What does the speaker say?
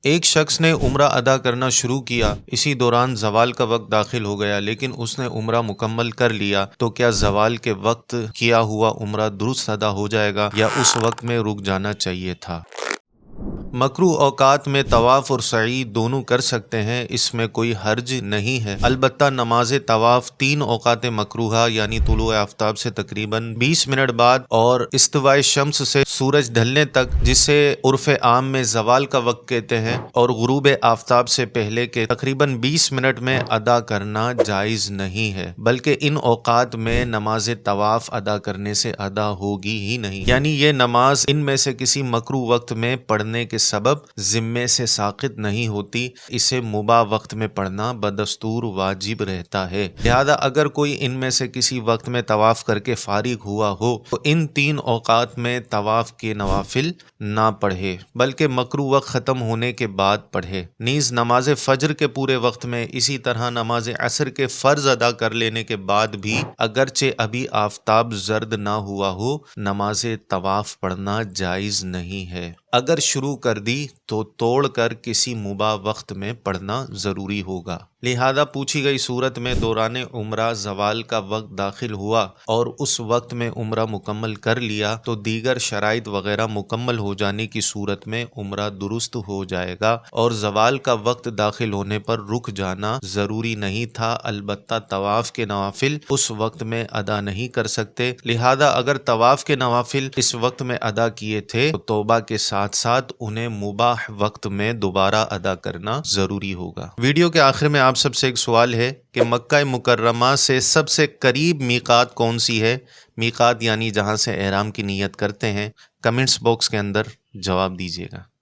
ایک شخص نے عمرہ ادا کرنا شروع کیا، اسی دوران زوال کا وقت داخل ہو گیا لیکن اس نے عمرہ مکمل کر لیا، تو کیا زوال کے وقت کیا ہوا عمرہ درست ادا ہو جائے گا یا اس وقت میں رک جانا چاہیے تھا؟ مکروہ اوقات میں طواف اور سعی دونوں کر سکتے ہیں، اس میں کوئی حرج نہیں ہے، البتہ نماز طواف 3 اوقات مکروہہ یعنی طلوع آفتاب سے تقریباً 20 منٹ بعد اور استواء شمس سے سورج ڈھلنے تک، جسے عرف عام میں زوال کا وقت کہتے ہیں، اور غروب آفتاب سے پہلے کے تقریباً 20 منٹ میں ادا کرنا جائز نہیں ہے، بلکہ ان اوقات میں نماز طواف ادا کرنے سے ادا ہوگی ہی نہیں، یعنی یہ نماز ان میں سے کسی مکروہ وقت میں پڑھنے کے سبب ذمے سے ساقط نہیں ہوتی، اسے مباح وقت میں پڑھنا بدستور واجب رہتا ہے، لہذا اگر کوئی ان میں سے کسی وقت میں طواف کر کے فارغ ہوا ہو تو ان 3 اوقات میں طواف کے نوافل نہ پڑھے بلکہ مکروہ وقت ختم ہونے کے بعد پڑھے، نیز نماز فجر کے پورے وقت میں، اسی طرح نماز عصر کے فرض ادا کر لینے کے بعد بھی اگرچہ ابھی آفتاب زرد نہ ہوا ہو، نماز طواف پڑھنا جائز نہیں ہے، اگر شروع کر دی تو توڑ کر کسی مباح وقت میں پڑھنا ضروری ہوگا، لہذا پوچھی گئی صورت میں دوران عمرہ زوال کا وقت داخل ہوا اور اس وقت میں عمرہ مکمل کر لیا تو دیگر شرائط وغیرہ مکمل ہو جانے کی صورت میں عمرہ درست ہو جائے گا، اور زوال کا وقت داخل ہونے پر رک جانا ضروری نہیں تھا، البتہ طواف کے نوافل اس وقت میں ادا نہیں کر سکتے، لہذا اگر طواف کے نوافل اس وقت میں ادا کیے تھے تو توبہ کے ساتھ ساتھ انہیں مباح وقت میں دوبارہ ادا کرنا ضروری ہوگا۔ ویڈیو کے آخر میں آپ سب سے ایک سوال ہے کہ مکہ مکرمہ سے سب سے قریب میقات کون سی ہے؟ میقات یعنی جہاں سے احرام کی نیت کرتے ہیں، کمنٹس باکس کے اندر جواب دیجیے گا۔